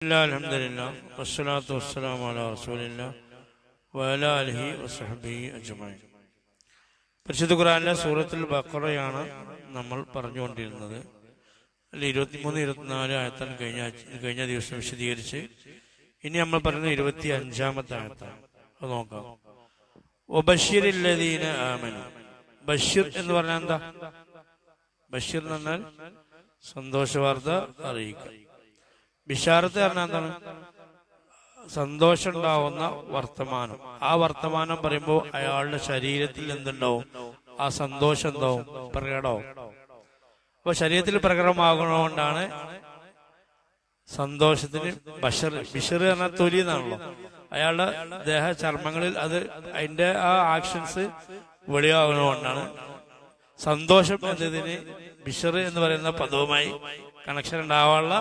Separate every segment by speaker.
Speaker 1: അൽഹംദുലില്ലാഹ് വസ്സലാത്തു വസ്സലാമു അലാ റസൂലില്ലാഹ് വഅലാ ആലിഹി വസഹ്ബിഹി അജ്മഈൻ. പരിശുദ്ധ ഖുർആനിലെ സൂറത്തുൽ ബഖറയാണ് നമ്മൾ പറഞ്ഞുകൊണ്ടിരുന്നത്. അതിൽ 23, 24 ആയത്താണ് കഴിഞ്ഞ ദിവസം വിശദീകരിച്ച്. ഇനി നമ്മൾ പറയുന്നത് 25-ാമത്തെ ആയത്താണ്. അത് നോക്കാം. വബശ്ശിരില്ലദീന ആമനു. ബഷീർ എന്ന് പറഞ്ഞാൽ എന്താ? ബഷീർ എന്ന് പറഞ്ഞാൽ സന്തോഷ വാർത്ത അറിയിക്കുക. ബിഷാറത്ത് പറഞ്ഞാൽ എന്താണ്? സന്തോഷം ഉണ്ടാവുന്ന വർത്തമാനം. ആ വർത്തമാനം പറയുമ്പോൾ അയാളുടെ ശരീരത്തിൽ എന്തുണ്ടാവും? ആ സന്തോഷം എന്താവും? പ്രകടമാവും. അപ്പൊ ശരീരത്തിൽ പ്രകടമാകുന്നതുകൊണ്ടാണ് സന്തോഷത്തിന് ബിഷർ പറഞ്ഞാൽ തൊലി എന്നാണല്ലോ. അയാളുടെ ദേഹ ചർമ്മങ്ങളിൽ അതിന്റെ ആ ആക്ഷൻസ് വെളിയാകുന്നതുകൊണ്ടാണ് സന്തോഷം എന്നതിന് ബിഷർ എന്ന് പറയുന്ന പദവുമായി കണക്ഷൻ ഉണ്ടാവാനുള്ള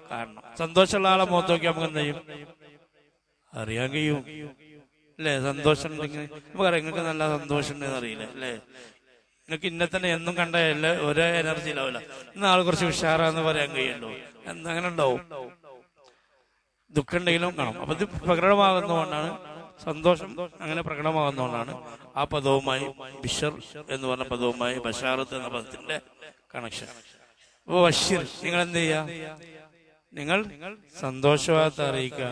Speaker 1: കാരണം. സന്തോഷമുള്ള ആളെ മുഖത്ത് നോക്കി നമുക്ക് എന്ത് ചെയ്യും? അറിയാൻ കഴിയും അല്ലേ? സന്തോഷം ഉണ്ടെങ്കിൽ നമുക്കറിയാം. നിങ്ങൾക്ക് നല്ല സന്തോഷം ഉണ്ടെന്ന് അറിയില്ല അല്ലേ? നിങ്ങൾക്ക് ഇന്നെ തന്നെ എന്നും കണ്ടല്ലേ ഒരേ എനർജി ഉണ്ടാവില്ല. ഇന്ന് ആൾ കുറച്ച് ഉഷാറാന്ന് പറയാൻ കഴിയുള്ളൂ. അങ്ങനെ ഉണ്ടാവും. ദുഃഖം ഉണ്ടെങ്കിലും കാണും. അപ്പൊ ഇത് പ്രകടമാകുന്നതുകൊണ്ടാണ് സന്തോഷം അങ്ങനെ പ്രകടമാകുന്നതുകൊണ്ടാണ് ആ പദവുമായി ബിഷർ എന്ന് പറഞ്ഞ പദവുമായി ബഷാറത്ത് എന്ന പദത്തിന്റെ കണക്ഷൻ. അപ്പൊ ബഷീർ, നിങ്ങൾ എന്ത് ചെയ്യാ? നിങ്ങൾ സന്തോഷവാർത്ത അറിയിക്കുക.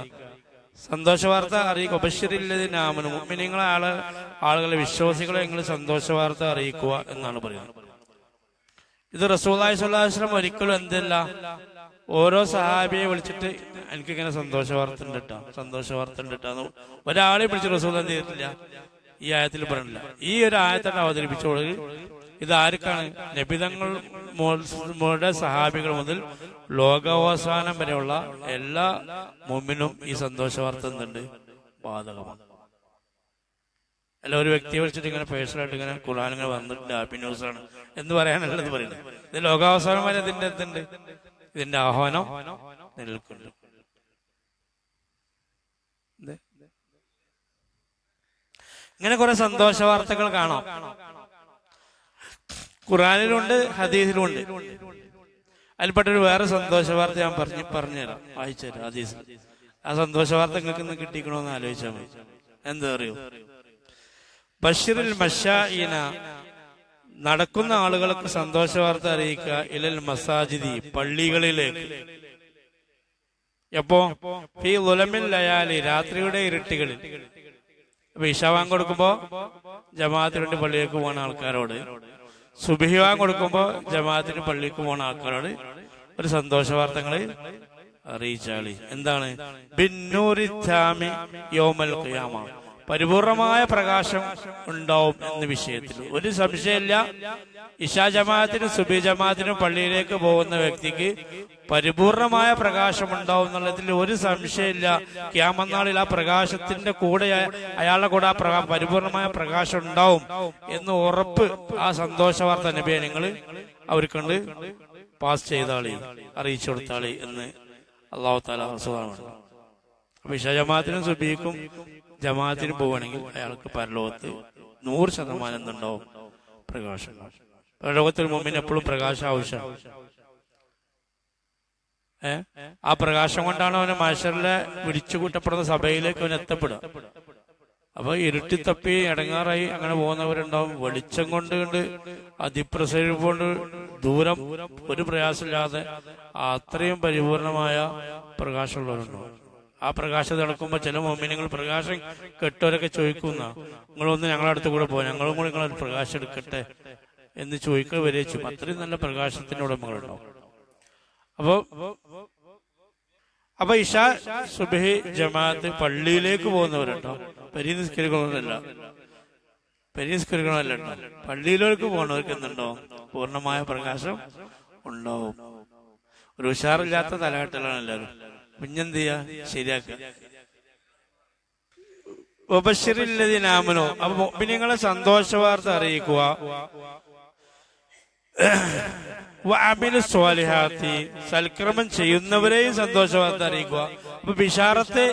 Speaker 1: സന്തോഷവാർത്ത അറിയിക്കുക. ബഷീറില്ലതിന് ആമനു. മുഅ്മിനീങ്ങളെ ആളുകളെ വിശ്വാസികളെ നിങ്ങൾ സന്തോഷവാർത്ത അറിയിക്കുക എന്നാണ് പറയുന്നത്. ഇത് റസൂലുള്ളാഹി സ്വല്ലല്ലാഹു അലൈഹി വസല്ലം ഒരിക്കലും എന്തല്ല, ഓരോ സഹാബിയെ വിളിച്ചിട്ട് എനിക്കിങ്ങനെ സന്തോഷ വാർത്ത ഉണ്ട് കേട്ടോ, സന്തോഷ വാർത്ത ഉണ്ട് കേട്ടോ ഒരാളെ വിളിച്ച് റസൂൽ എന്ത് ചെയ്തിട്ടില്ല, ഈ ആയത്തിൽ പറഞ്ഞില്ല. ഈ ഒരു ആയത്താണ് അവതരിപ്പിച്ചോളൂ. ഇത് ആർക്കാണ്? നബിതങ്ങളുടെ സഹാബികൾ മുതൽ ലോകാവസാനം വരെയുള്ള എല്ലാ മുഅ്മിനും ഈ സന്തോഷ വാർത്ത എന്തുണ്ട്? ബാധകമാണ്. അല്ല ഒരു വ്യക്തിയെ വിളിച്ചിട്ട് ഇങ്ങനെ പേഴ്സണലായിട്ട് ഇങ്ങനെ ഖുർആൻ ഇങ്ങനെ വന്നിട്ടുണ്ട്, ഹാപ്പി ന്യൂസ് ആണ് എന്ന് പറയാനുള്ളത് പറയുന്നത്. ഇത് ലോകാവസാനം വരെ ഇതിന്റെ എന്തുണ്ട്? ഇതിന്റെ ആഹ്വാനം നിലനിൽക്കുന്നുണ്ട്. ഇങ്ങനെ കുറെ സന്തോഷ വാർത്തകൾ കാണാം. ഖുർആനിലുണ്ട്, ഹദീസിലുണ്ട്. അതിൽപ്പെട്ടൊരു വേറെ സന്തോഷ വാർത്ത ഞാൻ പറഞ്ഞുതരാം, വായിച്ചുതരാം ഹദീസിൽ. ആ സന്തോഷ വാർത്ത നിങ്ങൾക്ക് ഇന്ന് കിട്ടിക്കണമെന്ന് ആലോചിച്ചാൽ മതി. എന്താ അറിയോ? ബഷീറുൽ മശാഇന, നടക്കുന്ന ആളുകൾക്ക് സന്തോഷ വാർത്ത അറിയിക്കുക. ഇലൽ മസാജിദി, പള്ളികളിലേക്ക്. എപ്പോ? ഫീ ളുലമിൽ ലയാലി, രാത്രിയുടെ ഇരുട്ടുകളിൽ. അപ്പൊ ഇശാവാൻ കൊടുക്കുമ്പോ ജമാഅത്തിന് വേണ്ടി പള്ളിയിലേക്ക് പോകുന്ന ആൾക്കാരോട്, സുബ്ഹിവാൻ കൊടുക്കുമ്പോ ജമാഅത്തിന് പള്ളിക്ക് പോകുന്ന ആൾക്കാരോട് ഒരു സന്തോഷ വാർത്തകള് അറിയിച്ചാളി. എന്താണ്? ബിന്നൂരി താമി യൗമൽ ഖിയാമ, പരിപൂർണമായ പ്രകാശം ഉണ്ടാവും എന്ന വിഷയത്തിൽ ഒരു സംശയമില്ല. ഇശാ ജമാഅത്തിനും സുബഹി ജമാഅത്തിനും പള്ളിയിലേക്ക് പോകുന്ന വ്യക്തിക്ക് പരിപൂർണമായ പ്രകാശം ഉണ്ടാവും എന്നുള്ളതിൽ ഒരു സംശയമില്ല. ഖിയാമത്ത് നാളിൽ ആ പ്രകാശത്തിന്റെ കൂടെ അയാളുടെ കൂടെ ആ പരിപൂർണമായ പ്രകാശം ഉണ്ടാവും എന്ന് ഉറപ്പ്. ആ സന്തോഷ വാർത്ത നബിയെ നിങ്ങൾ അവർക്കൊണ്ട് പാസ് ചെയ്താളി, അറിയിച്ചു കൊടുത്താളി എന്ന് അല്ലാഹു തആല റസൂലാണ്. അപ്പൊ ഇശാ ജമാഅത്തിനും സുബഹിക്കും ജമാഅത്തിന് പോവുകയാണെങ്കിൽ അയാൾക്ക് പരലോകത്ത് 100% എന്തുണ്ടാവും? പ്രകാശം. പരലോകത്തിൽ മുമ്പിന് എപ്പോഴും പ്രകാശം ആവശ്യമാണ്. ആ പ്രകാശം കൊണ്ടാണ് അവന് മഹ്ശറിലെ വിളിച്ചു കൂട്ടപ്പെടുന്ന സഭയിലേക്ക് അവൻ എത്തപ്പെടുക. അപ്പൊ ഇരുട്ടി തപ്പി ഇടങ്ങാറായി അങ്ങനെ പോകുന്നവരുണ്ടാവും. വെളിച്ചം കൊണ്ട് അതിപ്രസരിക്കൊണ്ട് ദൂരം ഒരു പ്രയാസമില്ലാതെ അത്രയും പരിപൂർണമായ പ്രകാശമുള്ളവരുണ്ടാവും. ആ പ്രകാശം നടക്കുമ്പോ ചില മോമിനങ്ങൾ പ്രകാശം കെട്ടവരൊക്കെ ചോദിക്കുന്ന, നിങ്ങളൊന്ന് ഞങ്ങളുടെ അടുത്ത് കൂടെ പോകും, ഞങ്ങളും കൂടെ നിങ്ങളൊരു പ്രകാശം എടുക്കട്ടെ എന്ന് ചോദിക്കുക വരെ ചെയ്യും. അത്രയും നല്ല പ്രകാശത്തിന്റെ ഉടമകളുണ്ടാവും. അപ്പൊ ഇശാ സുബ്ഹി ജമാഅത്ത് പള്ളിയിലേക്ക് പോകുന്നവരുണ്ടോ? പരിനിസ്കരിക്കണമെന്നല്ല, പള്ളിയിലേക്ക് പോകുന്നവർക്ക് എന്തുണ്ടോ? പൂർണ്ണമായ പ്രകാശം ഉണ്ടാവും. ഒരു ഉഷാറില്ലാത്ത തലകെട്ടലാണ് എല്ലാവരും. പിന്നെന്ത് ചെയ്യാ? ശരിയാക്കുക. ഉപശിരില്ലതിനാമനോ, അപ്പൊ മുഅ്മിനീങ്ങളെ സന്തോഷ വാർത്ത അറിയിക്കുക. വഅമിലു സ്വാലിഹാത്തി, സൽക്രമം ചെയ്യുന്നവരെയും സന്തോഷ വാർത്ത അറിയിക്കുക. അപ്പൊ ബിഷാറത്ത്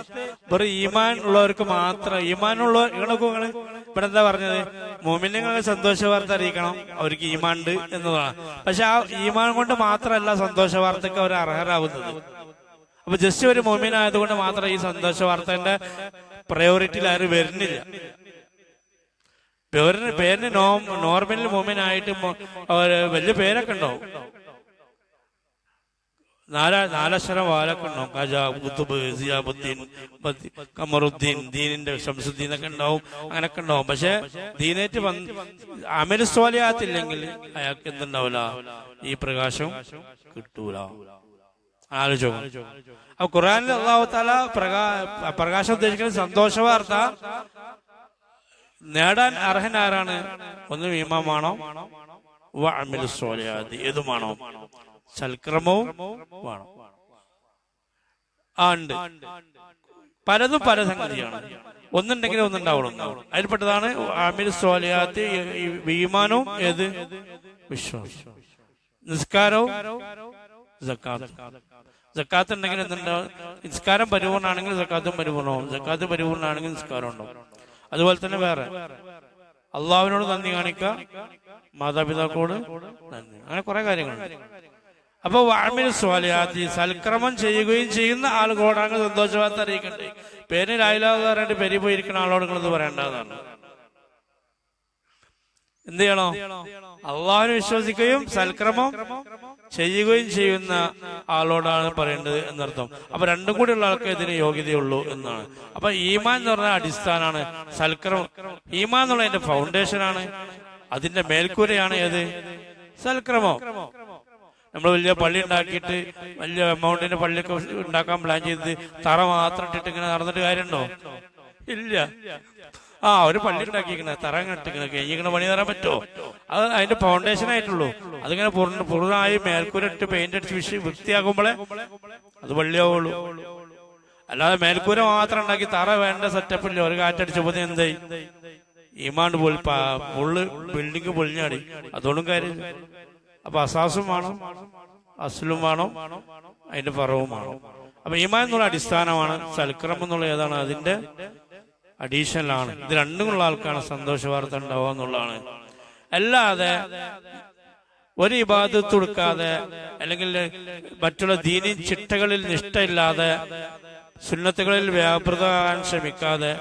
Speaker 1: വെറും ഈമാൻ ഉള്ളവർക്ക് മാത്രം. ഈമാനുള്ളവർ ഇവിടെ എന്താ പറഞ്ഞത്? മുഅ്മിനീങ്ങളെ സന്തോഷ വാർത്ത അറിയിക്കണം, അവർക്ക് ഈമാൻ ഉണ്ട് എന്നതാണ്. പക്ഷെ ആ ഈമാൻ കൊണ്ട് മാത്രമല്ല സന്തോഷ വാർത്തക്ക് അവർ അർഹരാകുന്നത്. അപ്പൊ ജസ്റ്റ് ഒരു മോമിനായതുകൊണ്ട് മാത്രം ഈ സന്തോഷ വാർത്തന്റെ പ്രയോറിറ്റിയിൽ ആരും വരുന്നില്ല. പേരിന് നോർമൽ മോമിനായിട്ട് വലിയ പേരൊക്കെ ഉണ്ടാവും, നാലക്ഷരം വാലൊക്കെ ഉണ്ടാവും. ഖജ, കുത്തുബ്, സിയാബുദ്ദീൻ, കമറുദ്ദീൻ, ദീനിന്റെ ശംസുദ്ദീൻ ഒക്കെ ഉണ്ടാവും, അങ്ങനൊക്കെ ഉണ്ടാവും. പക്ഷെ ദീനേറ്റ് അമൽ സ്വാലിഹാത്തില്ലെങ്കിൽ അയാൾക്ക് എന്തുണ്ടാവില്ല, ഈ പ്രകാശം കിട്ടൂല. ആലോചിച്ചോ. അപ്പൊ ഖുർആനിൽ അല്ലാഹു തആല പ്രകാശം ഉദ്ദേശിക്കുന്ന സന്തോഷ വാർത്ത നേടാൻ അർഹനാരാണ്? ഒന്ന് ഈമാനാണോ, വഅമലു സ്വാലിഹാത്ത്, ഏതുമാണോ, സൽക്രമവും വേണം. ഉണ്ട്, പലതും പല സംഗതിയാണ്. ഒന്നുണ്ടെങ്കിലും ഒന്നുണ്ടാവണം. അതിൽപ്പെട്ടതാണ് അമലു സ്വാലിഹാത്ത്, ഈമാനും ഏത്, വിശ്വാസം. നിസ്കാരവും സക്കാത്ത് ഉണ്ടെങ്കിൽ എന്തുണ്ടാവും? നിസ്കാരം പരിപൂർണ്ണാണെങ്കിൽ സക്കാത്തും പരിപൂർണ്ണവും, സക്കാത്ത് പരിപൂർണ്ണാണെങ്കിൽ നിസ്കാരം ഉണ്ടാവും. അതുപോലെ തന്നെ വേറെ അള്ളാഹുവിനോട് നന്ദി കാണിക്കുക, മാതാപിതാക്കളോട് നന്ദി, അങ്ങനെ കുറെ കാര്യങ്ങളുണ്ട്. അപ്പൊ വഅമിലു സ്വാലിഹാത്തി, സൽക്രമം ചെയ്യുകയും ചെയ്യുന്ന ആളുകളോടാണ് സന്തോഷവാർത്ത അറിയിക്കണ്ടേ. പേര് ലായിലാന്ന് പെരി പോയിരിക്കുന്ന ആളോട് നിങ്ങളിത് പറയേണ്ടതാണ്. എന്ത് ചെയ്യണോ? അള്ളാഹുവിനെ വിശ്വസിക്കുകയും സൽക്രമം ചെയ്യുകയും ചെയ്യുന്ന ആളോടാണ് പറയേണ്ടത് എന്നർത്ഥം. അപ്പൊ രണ്ടും കൂടി ഉള്ള ആൾക്ക് ഇതിന് യോഗ്യതയുള്ളൂ എന്നാണ്. അപ്പൊ ഈമാൻ എന്ന് പറഞ്ഞ അടിസ്ഥാനാണ് സൽക്രമം. ഈമാൻ എന്നുള്ള അതിന്റെ ഫൗണ്ടേഷനാണ്, അതിന്റെ മേൽക്കൂരയാണ് ഏത്, സൽക്രമം. നമ്മൾ വലിയ പള്ളി ഉണ്ടാക്കിയിട്ട് വലിയ എമൗണ്ടിന്റെ പള്ളിയൊക്കെ ഉണ്ടാക്കാൻ പ്ലാൻ ചെയ്ത് തറ മാത്രം ഇട്ടിട്ട് ഇങ്ങനെ നടന്നിട്ട് കാര്യമുണ്ടോ? ഇല്ല. ഒരു പള്ളി ഉണ്ടാക്കിയിരിക്കണ, തറ ഇട്ടിരിക്കണ, കഴിഞ്ഞിരിക്കണ പണി തരാൻ പറ്റുമോ? അത് അതിന്റെ ഫൗണ്ടേഷൻ ആയിട്ടുള്ളൂ. അതിങ്ങനെ പൂർണ്ണമായി മേൽക്കൂരിട്ട് പെയിന്റ് അടിച്ച് വൃത്തിയാക്കുമ്പോഴേ അത് പള്ളിയാവുള്ളൂ. അല്ലാതെ മേൽക്കൂര മാത്രം ഉണ്ടാക്കി തറ വേണ്ട സെറ്റപ്പില്ല, ഒരു കാറ്റടിച്ചപ്പോ എന്തായി, ഈമാണ്ട് പൊള്ള് ബിൽഡിങ് പൊളിഞ്ഞാടി. അതുകൊണ്ടും കാര്യം. അപ്പൊ അസാസും വേണം, അസ്ലും വേണം, അതിന്റെ ഫറവും വേണം. അപ്പൊ ഈമാൻ എന്നുള്ള അടിസ്ഥാനമാണ്. സൽക്രമം എന്നുള്ള ഏതാണ്, അതിന്റെ അഡീഷണലാണ്. ഇത് രണ്ടുമുള്ള ആൾക്കാണ് സന്തോഷ വാർത്ത ഉണ്ടാവുക എന്നുള്ളതാണ്. അല്ലാതെ ഒരു ഇബാദത്ത് കൊടുക്കാതെ അല്ലെങ്കിൽ മറ്റുള്ള ദീനി ചിട്ടകളിൽ നിഷ്ഠയില്ലാതെ സുന്നത്തുകളിൽ വ്യാപൃതമാകാൻ ശ്രമിക്കാതെ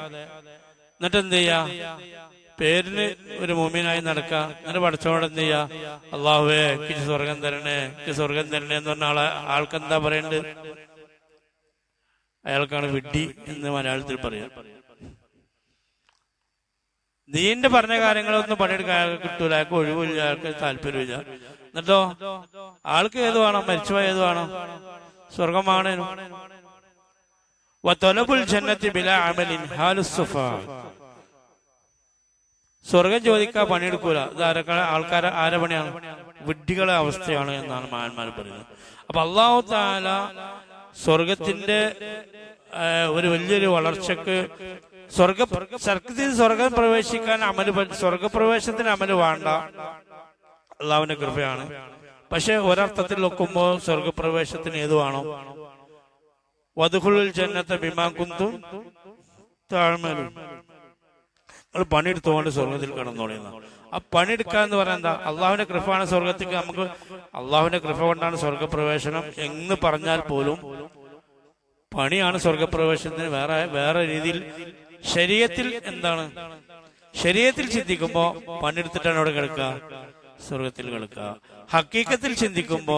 Speaker 1: എന്നിട്ട് എന്ത് ചെയ്യാ, പേരിന് ഒരു മുഅ്മിനായി നടക്കുക. എന്നിട്ട് പഠിച്ചോടെ എന്ത് ചെയ്യാ, അള്ളാഹുവേ എനിക്ക് സ്വർഗം തരണേ, എനിക്ക് സ്വർഗം തരണേ എന്ന് പറഞ്ഞ ആൾക്ക് എന്താ പറയേണ്ടത്? അയാൾക്കാണ് വിഡ്ഢി എന്ന് മലയാളത്തിൽ പറയാം. ദീന്റെ പറഞ്ഞ കാര്യങ്ങളൊന്നും പണിയെടുക്കാൻ അയാൾക്ക് കിട്ടൂല, അയാൾക്ക് ഒഴിവില്ല, അയാൾക്ക് താല്പര്യമില്ല. എന്നിട്ടോ ആൾക്ക് ഏത് വേണം, മരിച്ചുപോയ ഏത് വേണം, സ്വർഗം വേണേനു. വതലബുൽ ജന്നത്തി ബിലാ അമലിൻ ഹാലുസ് സുഫാ, സ്വർഗം ചോദിക്കാൻ പണിയെടുക്കൂല. ഇത് ആൾക്കാരെ ആരെ പണിയാണ്, വിഡ്ഢികളെ അവസ്ഥയാണ് എന്നാണ് മഹാന്മാർ പറയുന്നത്. അപ്പൊ അല്ലാഹു തആല സ്വർഗത്തിന്റെ ഒരു വലിയൊരു വളർച്ചക്ക് സ്വർഗം പ്രവേശിക്കാൻ സ്വർഗപ്രവേശത്തിന് അമല് വേണ്ട, അള്ളാഹുവിന്റെ കൃപയാണ്. പക്ഷെ ഒരർത്ഥത്തിൽ നോക്കുമ്പോ സ്വർഗപ്രവേശത്തിന് ഏത് വേണം, വദ്ഖുലുൽ ജന്നത ബിമാ കുന്തും തഅമലൂൻ, നിങ്ങൾ പണിയെടുത്തുകൊണ്ട് സ്വർഗത്തിൽ കടന്നോളിയെന്ന. ആ പണിയെടുക്കുക എന്ന് പറയാൻ എന്താ, അള്ളാഹുവിന്റെ കൃപയാണ് സ്വർഗത്തേക്ക്. നമുക്ക് അള്ളാഹുവിന്റെ കൃപ കൊണ്ടാണ് സ്വർഗപ്രവേശനം എന്ന് പറഞ്ഞാൽ പോലും പണിയാണ് സ്വർഗപ്രവേശനത്തിന്. വേറെ രീതിയിൽ ശരീഅത്തിൽ എന്താണ്, ശരീഅത്തിൽ ചിന്തിക്കുമ്പോ പണിയെടുത്തിട്ടാണ് അവിടെ കിടക്കുക, സ്വർഗത്തിൽ കിടക്കുക. ഹക്കീക്കത്തിൽ ചിന്തിക്കുമ്പോ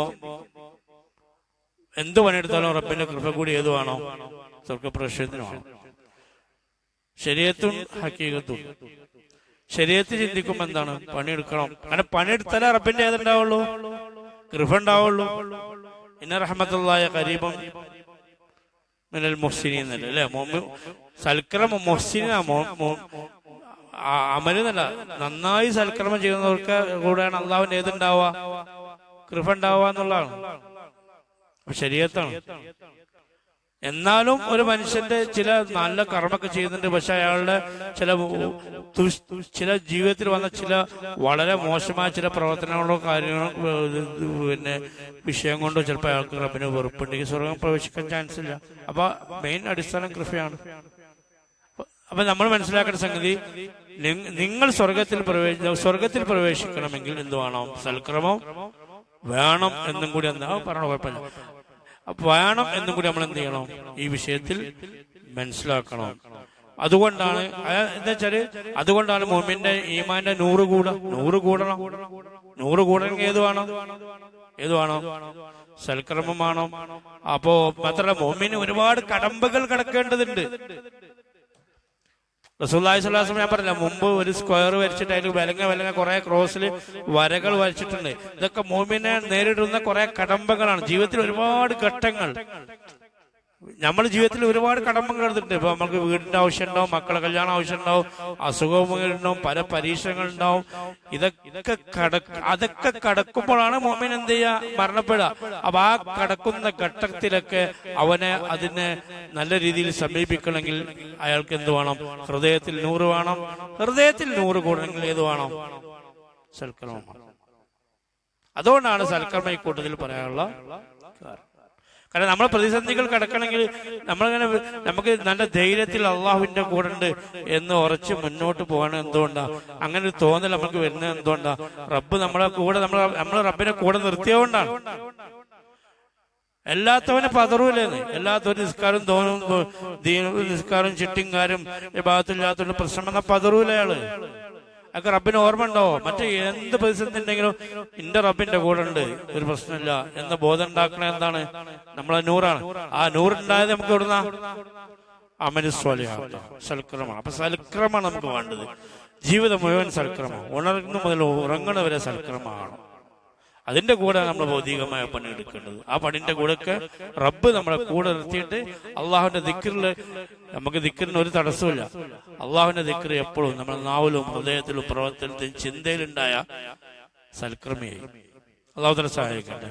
Speaker 1: എന്ത് പണിയെടുത്താലും റബ്ബിന്റെ കൃപ കൂടി ഏത് വേണോ, സ്വർഗപ്രവേശനത്തിന് വേണം. ശരീഅത്തും ഹക്കീക്കത്തും. ശരീഅത്തിൽ ചിന്തിക്കുമ്പോ എന്താണ്, പണിയെടുക്കണം. അങ്ങനെ പണിയെടുത്താലേ റബ്ബിന്റെ ഏതുണ്ടാവുള്ളൂ, കൃപ ഉണ്ടാവുള്ളൂ. ഇന്ന റഹ്മത്തുള്ളാഹി ഖരീബുൻ മിനൽ മുഹ്സിനീൻ അല്ലേ. സൽക്രമം മുഹ്സിന അമലെന്നല്ല, നന്നായി സൽക്രമം ചെയ്യുന്നവർക്ക് കൂടെയാണ് അള്ളാഹുവിന്റെ ഏതുണ്ടാവുക, കൃപ ഉണ്ടാവുക എന്നുള്ളതാണ്. ശരീഅത്താണ്. എന്നാലും ഒരു മനുഷ്യന്റെ ചില നല്ല കർമ്മൊക്കെ ചെയ്യുന്നുണ്ട്, പക്ഷെ അയാളുടെ ചില ജീവിതത്തിൽ വന്ന ചില വളരെ മോശമായ ചില പ്രവർത്തനങ്ങളോ കാര്യങ്ങളോ പിന്നെ വിഷയം കൊണ്ടോ ചിലപ്പോൾ അയാൾക്ക് റബ്ബിന് വെറുപ്പുണ്ടെങ്കിൽ സ്വർഗം പ്രവേശിക്കാൻ ചാൻസ് ഇല്ല. അപ്പൊ മെയിൻ അടിസ്ഥാനം കൃപയാണ്. അപ്പൊ നമ്മൾ മനസ്സിലാക്കേണ്ട സംഗതി, നിങ്ങൾ സ്വർഗത്തിൽ പ്രവേശിക്കണമെങ്കിൽ എന്ത് വേണം, സൽക്രമം വേണം എന്നും കൂടി എന്താ പറഞ്ഞ കുഴപ്പമില്ല. വേണം എന്നും കൂടി നമ്മൾ എന്ത് ചെയ്യണം, ഈ വിഷയത്തിൽ മനസ്സിലാക്കണം. അതുകൊണ്ടാണ് എന്താ വെച്ചാല്, അതുകൊണ്ടാണ് മുഅ്മിന്റെ ഈമാന്റെ 100 കൂടണം. 100 കൂടണമെങ്കിൽ ഏത് വേണം? സൽക്കർമ്മം വേണം. അപ്പോ മാത്രമല്ല, മുഅ്മിന് ഒരുപാട് കടമ്പകൾ കടക്കേണ്ടതുണ്ട്. റസൂലുള്ളാഹി സ്വല്ലല്ലാഹു അലൈഹി വസല്ലം ഞാൻ പറഞ്ഞില്ല, മുമ്പ് ഒരു സ്ക്വയർ വരച്ചിട്ട് അതിൽ വിലങ്ങ കുറെ ക്രോസിൽ വരകൾ വരച്ചിട്ടുണ്ട്. ഇതൊക്കെ മുഅ്മിനെ നേരിടുന്ന കുറെ കടമ്പകളാണ്. ജീവിതത്തിൽ ഒരുപാട് ഘട്ടങ്ങൾ, നമ്മൾ ജീവിതത്തിൽ ഒരുപാട് കടമ്പകൾ എടുത്തിട്ടുണ്ട്. ഇപ്പൊ നമുക്ക് വീടിന്റെ ആവശ്യം ഉണ്ടാവും, മക്കളെ കല്യാണം ആവശ്യം ഉണ്ടാവും, അസുഖങ്ങളുണ്ടാവും, പല പരീക്ഷകളുണ്ടാവും. അതൊക്കെ കടക്കുമ്പോഴാണ് മുഅ്മിൻ എന്ത് ചെയ്യുക, മരണപ്പെടുക. അപ്പൊ ആ കടക്കുന്ന ഘട്ടത്തിലൊക്കെ അവനെ അതിനെ നല്ല രീതിയിൽ സമീപിക്കണമെങ്കിൽ അയാൾക്ക് എന്ത് വേണം? ഹൃദയത്തിൽ 100 വേണം. ഹൃദയത്തിൽ 100 കൂടണമെങ്കിൽ ഏത് വേണം? സൽക്കർമ്മം വേണം. അതുകൊണ്ടാണ് സൽക്കർമ്മ ഈ കൂട്ടത്തിൽ പറയാനുള്ള കാരണം. കാരണം നമ്മൾ പ്രതിസന്ധികൾ കടക്കണമെങ്കിൽ നമുക്ക് നല്ല ധൈര്യത്തിൽ അള്ളാഹുവിന്റെ കൂടെ ഉണ്ട് എന്ന് ഉറച്ച് മുന്നോട്ട് പോകാൻ എന്തുകൊണ്ടാ അങ്ങനെ ഒരു തോന്നൽ നമുക്ക് വരുന്നത്? എന്തുകൊണ്ടാ? റബ്ബ് നമ്മളെ കൂടെ, നമ്മൾ റബ്ബിനെ കൂടെ നിർത്തിയതുകൊണ്ടാണ്. എല്ലാത്തവനെ പതറൂലേന്ന്, എല്ലാത്തവരും നിസ്കാരം നിസ്കാരം ചിട്ടിങ്കാരും ഭാഗത്തില്ലാത്തവരുടെ പ്രശ്നം വന്നാൽ പതറൂല അയാള്. അതൊക്കെ റബ്ബിന് ഓർമ്മ ഉണ്ടാവോ? മറ്റേ എന്ത് പ്രതിസന്ധി ഉണ്ടെങ്കിലും എന്റെ റബ്ബിന്റെ കൂടെ ഉണ്ട്, ഒരു പ്രശ്നമില്ല എന്ന ബോധം ഉണ്ടാക്കണ എന്താണ്? നമ്മളെ 100 ആ 100 ഉണ്ടായത് നമുക്ക് ഇവിടുന്ന അമലു സ്വാലിഹാത്ത്, സൽക്രമമാണ്. അപ്പൊ സൽക്രമമാണ് നമുക്ക് വേണ്ടത്. ജീവിതം മുഴുവൻ സൽക്രമം, ഉണർന്നു മുതൽ ഉറങ്ങണ വരെ സൽക്രമമാണ്. അതിന്റെ കൂടെ നമ്മൾ ഭൗതികമായ പണി എടുക്കേണ്ടത്. ആ പണിന്റെ കൂടെയൊക്കെ റബ്ബ് നമ്മളെ കൂടെ നിർത്തിയിട്ട് അള്ളാഹുവിന്റെ ദിക്റില്, നമുക്ക് ദിക്റിന് ഒരു തടസ്സമില്ല. അള്ളാഹുവിന്റെ ദിക്ർ എപ്പോഴും നമ്മുടെ നാവിലും ഹൃദയത്തിലും പ്രവർത്തനത്തിലും ചിന്തയിലുണ്ടായ സൽക്രമിയായി അള്ളാഹു തആല സഹായിക്കട്ടെ.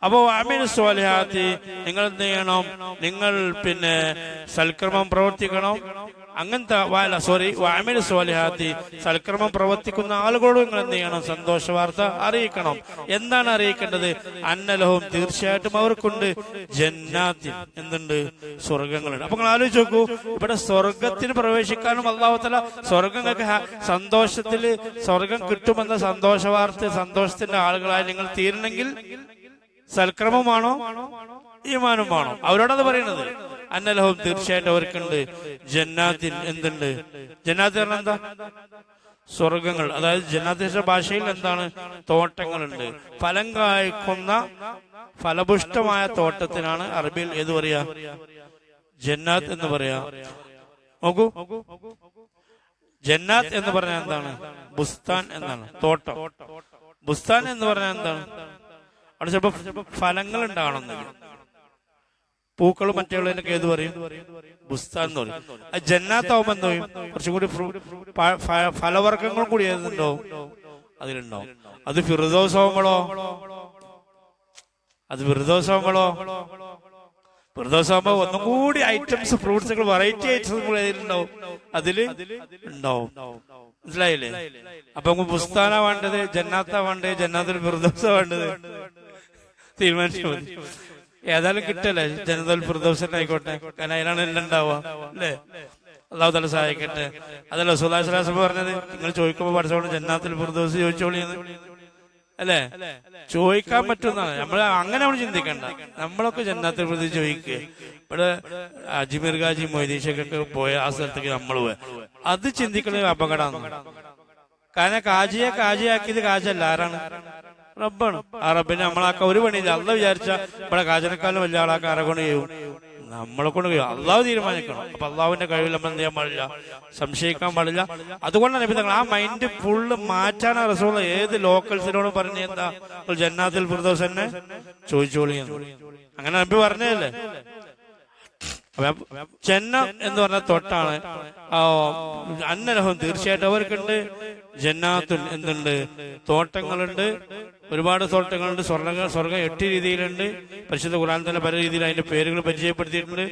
Speaker 1: അപ്പോ അമീൻ സ്വാലിഹാത്തി, നിങ്ങൾ എന്ത് ചെയ്യണം? നിങ്ങൾ സൽക്രമം പ്രവർത്തിക്കണം. അങ്ങനത്തെ അമീൻ സ്വാലിഹാത്തി, സൽക്രമം പ്രവർത്തിക്കുന്ന ആളുകളോട് നിങ്ങൾ എന്ത് ചെയ്യണം? സന്തോഷ വാർത്ത അറിയിക്കണം. എന്താണ് അറിയിക്കേണ്ടത്? അന്നലഹും, തീർച്ചയായിട്ടും അവർക്കുണ്ട്, ജന്നാത്തിൻ, എന്തുണ്ട്? സ്വർഗങ്ങളുണ്ട്. അപ്പൊ നിങ്ങൾ ആലോചിച്ച് നോക്കൂ, ഇവിടെ സ്വർഗത്തിന് പ്രവേശിക്കാനും അല്ലാഹു തആല സ്വർഗങ്ങൾക്ക് സന്തോഷത്തില് സ്വർഗം കിട്ടുമെന്ന സന്തോഷ വാർത്ത, സന്തോഷത്തിന്റെ ആളുകളായി നിങ്ങൾ തീരണമെങ്കിൽ സൽക്രമമാണോ ഈമാനുമാണോ? അവരോടത് പറയുന്നത്. അന്നലഹും, തീർച്ചയായിട്ടും അവർക്കുണ്ട്, ജന്നാത്തിൻ, എന്തുണ്ട്? ജന്നാത്ത് പറഞ്ഞാൽ എന്താ? സ്വർഗങ്ങൾ. അതായത് ജന്നാത്തിന്റെ ഭാഷയിൽ എന്താണ്? തോട്ടങ്ങളുണ്ട്. ഫലം കായ്ക്കുന്ന ഫലപുഷ്ടമായ തോട്ടത്തിനാണ് അറബിയിൽ ഏത് പറയാ? ജന്നാത്ത് എന്ന് പറയാ. നോക്കൂ, ജന്നാത്ത് എന്ന് പറഞ്ഞാൽ എന്താണ്? ബുസ്താൻ എന്നാണ്, തോട്ടം. ബുസ്താൻ എന്ന് പറഞ്ഞാൽ എന്താണ്? അവിടെ ചിലപ്പോ ഫലങ്ങൾ ഉണ്ടാകണമെന്നില്ല, പൂക്കളും മറ്റുള്ളതിനൊക്കെ ഏത് പറയും? ബുസ്താൻ എന്ന് പറയും. അത് ജന്നാത്താവുമ്പോ എന്ത് പറയും? കുറച്ചും കൂടി ഫലവർഗ്ഗങ്ങളും കൂടി ഏതുണ്ടാവും? അതിലുണ്ടാവും. അത് ഫിർദൗസാവുമ്പോഴോ? ഫിർദൗസാവുമ്പോ ഒന്നും കൂടി ഐറ്റംസ്, ഫ്രൂട്ട്സുകൾ, വെറൈറ്റി ഐറ്റംസ് ഏതിലുണ്ടാവും? അതില് ഉണ്ടാവും. മനസ്സിലായില്ലേ? അപ്പൊ ബുസ്താനാ വേണ്ടത്? ജന്നാത്താ വേണ്ടത്? ജന്നാത്തുൽ ഫിർദൗസാ വേണ്ടത്? തീരുമാനിച്ചു മതി. ഏതായാലും കിട്ടല്ലേ, ജന്നത്തുൽ ഫിർദൗസ് ആയിക്കോട്ടെ, കാരണം അതിനാണ് എല്ലാം ഉണ്ടാവുക, അല്ലേ? അല്ലാഹു തആല സഹായിക്കട്ടെ. അതല്ല റസൂലുള്ളാഹി സ്വല്ലല്ലാഹു അലൈഹി വസല്ലം പറഞ്ഞത്, നിങ്ങൾ ചോദിക്കുമ്പോൾ പഠിച്ചോളൂ ജന്നാത്തുൽ ഫിർദൗസ് ചോദിച്ചോളിയെന്ന്, അല്ലേ? ചോദിക്കാൻ പറ്റുന്നതാണ്. അങ്ങനെ നമ്മൾ ചിന്തിക്കണ്ട. നമ്മളൊക്കെ ജന്നാത്തുൽ ഫിർദൗസ് ചോദിക്കുക. ഇവിടെ അജ്മീർ ഗാജി മൊയ്തീഷക്കൊക്കെ പോയ ആ സ്ഥലത്തേക്ക് നമ്മൾ പോയ അത് ചിന്തിക്കുന്നത് അപകടമാണ്. കാരണം കാജിയാക്കിയത് കാജല്ല, ആരാണ്? റബ്ബാണ്. ആ റബ്ബിനെ നമ്മളാക്കാൻ ഒരു പണിയില്ല. അള്ളാഹ് വിചാരിച്ച ഇവിടെ കാജനക്കാലം വലിയ ആളാക്കാൻ ആരെ കൊണ്ട് ചെയ്യും? നമ്മളെ കൊണ്ട് കഴിയും. അള്ളാഹു തീരുമാനിക്കണം. അപ്പൊ അള്ളാഹുവിന്റെ കഴിവിൽ നമ്മൾ എന്ത് ചെയ്യാൻ പാടില്ല? സംശയിക്കാൻ പാടില്ല. അതുകൊണ്ടാണ് നബി തങ്ങൾ ആ മൈൻഡ് ഫുള്ള് മാറ്റാനാണ് റസൂൽ ഏത് ലോക്കൽസിനോടും പറഞ്ഞ എന്താ? ജന്നാത്തുൽ ഫിർദൗസ് തന്നെ ചോദിച്ചോളി. അങ്ങനെ നബി പറഞ്ഞതല്ലേ. ജന്ന എന്ന് പറഞ്ഞ തൊട്ടാണ്. അന്നലഹും, തീർച്ചയായിട്ടും അവർക്കുണ്ട്, ജന്നാത്തുൻ, എന്തുണ്ട്? തോട്ടങ്ങളുണ്ട്. ഒരുപാട് തോട്ടങ്ങളുണ്ട്. സ്വർഗം 8 രീതിയിലുണ്ട്. പരിശുദ്ധ ഖുർആൻ തന്നെ പല രീതിയിൽ അതിന്റെ പേരുകൾ പരിചയപ്പെടുത്തിയിട്ടുണ്ട്.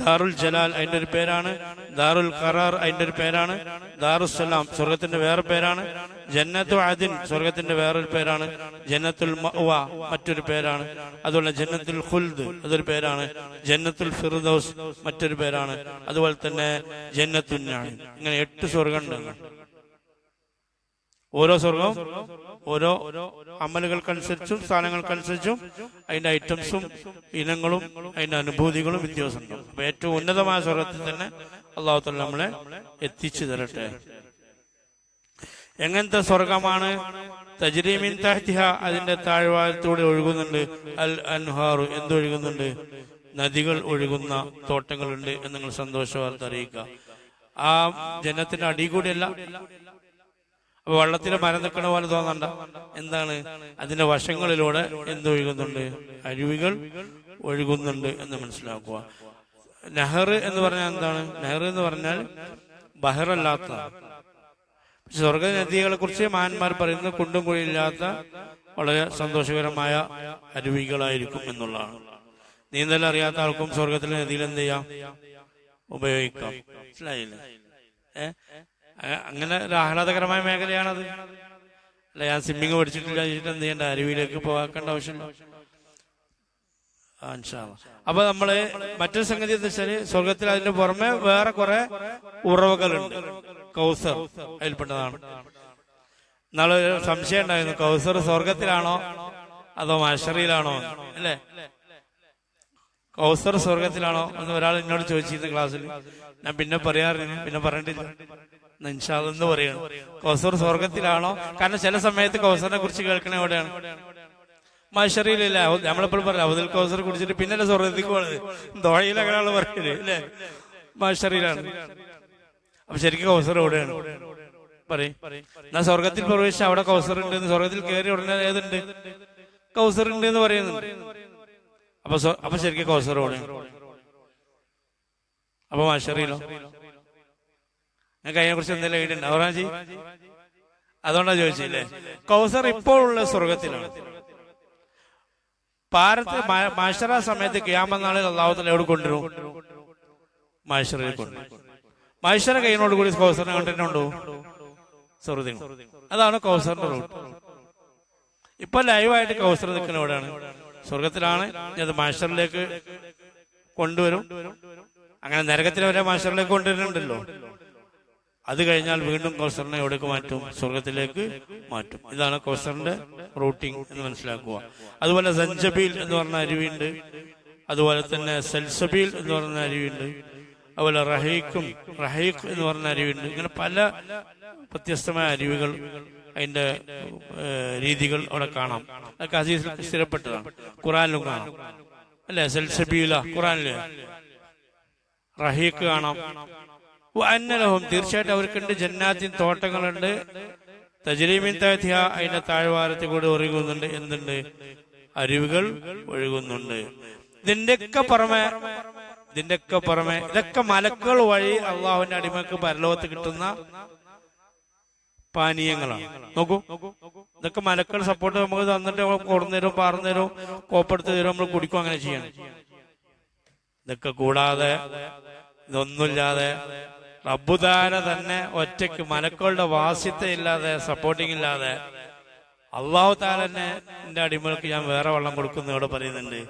Speaker 1: ദാറുൽ ജലാൽ അതിന്റെ ഒരു പേരാണ്. ദാറുൽ ഖറാർ അതിന്റെ ഒരു പേരാണ്. ദാറുസ്സലാം സ്വർഗത്തിന്റെ വേറെ പേരാണ്. ജന്നത്തു അദിൻ സ്വർഗത്തിന്റെ വേറൊരു പേരാണ്. ജന്നത്തുൽ മഅവ മറ്റൊരു പേരാണ്. അതുപോലെ ജന്നത്തുൽ ഖുൽദ് അതൊരു പേരാണ്. ജന്നത്തുൽ ഫിർദൗസ് മറ്റൊരു പേരാണ്. അതുപോലെ തന്നെ ജന്നത്തുൻ നഈം. ഇങ്ങനെ 8 സ്വർഗമുണ്ട്. ഓരോ സ്വർഗവും ഓരോ അമലുകൾക്കനുസരിച്ചും സ്ഥാനങ്ങൾക്കനുസരിച്ചും അതിന്റെ ഐറ്റംസും ഇനങ്ങളും അതിന്റെ അനുഭൂതികളും വ്യത്യാസമുണ്ട്. അപ്പൊ ഏറ്റവും ഉന്നതമായ സ്വർഗത്തിൽ തന്നെ അല്ലാഹു തആല നമ്മളെ എത്തിച്ചു തരട്ടെ. എങ്ങനത്തെ സ്വർഗമാണ്? തജ്രി മിൻ തഹ്തിഹ, അതിന്റെ താഴ്വാരത്തൂടെ ഒഴുകുന്നുണ്ട്. അൽ അൻഹാറു, എന്തൊഴുകുന്നുണ്ട്? നദികൾ ഒഴുകുന്ന തോട്ടങ്ങളുണ്ട് എന്ന് നിങ്ങൾ സന്തോഷവാർത്ത അറിയിക്കുക. ആ ജന്നത്തിന്റെ അടി കൂടിയല്ല, അപ്പൊ വെള്ളത്തിലെ മരം നിൽക്കണ പോലെ തോന്നണ്ട. എന്താണ്? അതിന്റെ വശങ്ങളിലൂടെ എന്തൊഴുകുന്നുണ്ട്? അരുവികൾ ഒഴുകുന്നുണ്ട് എന്ന് മനസ്സിലാക്കുക. നെഹർ എന്ന് പറഞ്ഞാൽ എന്താണ്? നെഹർ എന്ന് പറഞ്ഞാൽ ബഹറല്ലാത്ത. സ്വർഗ നദികളെ കുറിച്ച് മഹാന്മാർ പറയുന്നത് കുണ്ടും കുഴിയില്ലാത്ത വളരെ സന്തോഷകരമായ അരുവികളായിരിക്കും എന്നുള്ളതാണ്. നീന്തൽ അറിയാത്ത ആൾക്കും സ്വർഗത്തിലെ നദിയിൽ എന്ത് ചെയ്യാം? ഉപയോഗിക്കാം. മനസ്സിലായില്ലേ? അങ്ങനെ ഒരു ആഹ്ലാദകരമായ മേഖലയാണത്. അല്ല, ഞാൻ സ്വിമ്മിങ് പഠിച്ചിട്ടില്ല വെച്ചിട്ട് എന്ത് ചെയ്യേണ്ട? അരുവിയിലേക്ക് പോകാക്കേണ്ട ആവശ്യമില്ല. അപ്പൊ നമ്മള് മറ്റൊരു സംഗതി എന്താ വെച്ചാല്, സ്വർഗത്തിൽ അതിന്റെ പുറമെ വേറെ കുറെ ഉറവകളുണ്ട്. കൗസർ അതിൽപ്പെട്ടതാണ്. നാളെ സംശയം ഉണ്ടായിരുന്നു, കൗസർ സ്വർഗത്തിലാണോ അതോ മഹ്ശറിലാണോ അല്ലേ? കൗസർ സ്വർഗത്തിലാണോ എന്ന് ഒരാൾ എന്നോട് ചോദിച്ചിരുന്നു ക്ലാസ്സിൽ. ഞാൻ പിന്നെ പറയാറില്ല, പിന്നെ പറഞ്ഞിട്ടില്ല. ഇൻഷാ അല്ലാഹ് എന്ന് പറയണം, കൗസർ സ്വർഗത്തിലാണോ? കാരണം ചില സമയത്ത് കൗസറിനെ കുറിച്ച് കേൾക്കണ എവിടെയാണ്? മഹ്ശറിയിലില്ല. നമ്മളെപ്പോഴും പറയാം അവതിൽ കൗസർ കുടിച്ചിട്ട് പിന്നല്ലേ സ്വർഗത്തേക്ക് പോണത്. ദോഹയിൽ അങ്ങനെയാണ് പറയുന്നത് അല്ലേ? മഹ്ശറിയിലാണ്. അപ്പൊ ശരിക്കും കൗസർ എവിടെയാണ്? പറയും. എന്നാ സ്വർഗത്തിൽ പ്രവേശിച്ച അവിടെ കൗസർ ഉണ്ട്, സ്വർഗത്തിൽ കയറി ഉടനെ ഏതുണ്ട്? കൗസർ ഉണ്ട് എന്ന് പറയുന്നുണ്ട്. അപ്പൊ ശരിക്കും കൗസർ എവിടെയാണ്? അപ്പൊ മഹ്ശറിയിലോ? ഞങ്ങൾക്ക് അതിനെ കുറിച്ച് എന്തെങ്കിലും ഐഡിയ അവറാജി? അതുകൊണ്ടാ ചോദിച്ചില്ലേ. കൗസർ ഇപ്പോഴുള്ള സ്വർഗത്തിലാണ്. മഹ്ശറ സമയത്ത് ഖിയാമത്ത് നാളിൽ അല്ലാഹു തആല എവിടെ കൊണ്ടുവരും? മഹ്ശറയിൽ കൊണ്ടുവരും. മഹ്ശറ കഴിയുന്നോട് കൂടി കൗസറിനെ കണ്ടിട്ടുണ്ടോ? സ്വർഗത്തിൽ. അതാണ് കൗസറിന്റെ റൂട്ട്. ഇപ്പൊ ലൈവായിട്ട് കൗസർ നിൽക്കുന്ന എവിടെയാണ്? സ്വർഗത്തിലാണ്. അത് മഹ്ശറിലേക്ക് കൊണ്ടുവരും. അങ്ങനെ നരകത്തിൽ വരെ മഹ്ശറിലേക്ക് കൊണ്ടുവരുന്നുണ്ടല്ലോ. അത് കഴിഞ്ഞാൽ വീണ്ടും കൗസറിനെ എവിടേക്ക് മാറ്റും? സ്വർഗത്തിലേക്ക് മാറ്റും. ഇതാണ് കൗസറിന്റെ റൂട്ടിംഗ് എന്ന് മനസ്സിലാക്കുക. അതുപോലെ സഞ്ചബീൽ എന്ന് പറഞ്ഞ അരുവിയുണ്ട്. അതുപോലെ തന്നെ സൽസബീൽ എന്ന് പറഞ്ഞ അരുവിയുണ്ട്. അതുപോലെ റഹീഖ് എന്ന് പറഞ്ഞ അരുവിയുണ്ട്. ഇങ്ങനെ പല വ്യത്യസ്തമായ അരുവികൾ, അതിന്റെ രീതികൾ അവിടെ കാണാം. അതൊക്കെ ഹദീസിൽ സ്ഥിരപ്പെട്ടതാണ്. ഖുറാനിലും കാണാം അല്ലെ? സൽസബീല ഖുറാനില്, റഹീഖ് കാണാം. അന്നലഹും, തീർച്ചയായിട്ടും അവർക്കുണ്ട്, ജന്നാത്തിൻ തോട്ടങ്ങളുണ്ട്, തജ്രി മിൻ തഹ്തിഹ, അതിന്റെ താഴ്വാരത്തിൽ കൂടെ ഒഴുകുന്നുണ്ട്. എന്തുണ്ട്? അരുവികൾ ഒഴുകുന്നുണ്ട്. ഇതിന്റെയൊക്കെ പുറമെ ഇതൊക്കെ മലക്കുകൾ വഴി അള്ളാഹുവിന്റെ അടിമക്ക് പരലോകത്ത് കിട്ടുന്ന പാനീയങ്ങളാണ്. നോക്കൂ, ഇതൊക്കെ മലക്കൾ സപ്പോർട്ട് നമുക്ക് തന്നിട്ട് കൊടുന്നേരും, പാർന്നേരും, കോപ്പെടുത്ത് തരും, നമ്മൾ കുടിക്കും. അങ്ങനെ ചെയ്യണം. ഇതൊക്കെ കൂടാതെ, ഇതൊന്നുമില്ലാതെ റബ്ബുദാന തന്നെ ഒറ്റയ്ക്ക്, മലക്കളുടെ വാസ്യത്തെ ഇല്ലാതെ, സപ്പോർട്ടിങ് ഇല്ലാതെ അല്ലാഹു തആല തന്നെ എന്റെ അടിമകൾക്ക് ഞാൻ വേറെ വെള്ളം കൊടുക്കുന്നു ഇവിടെ പറയുന്നുണ്ട്.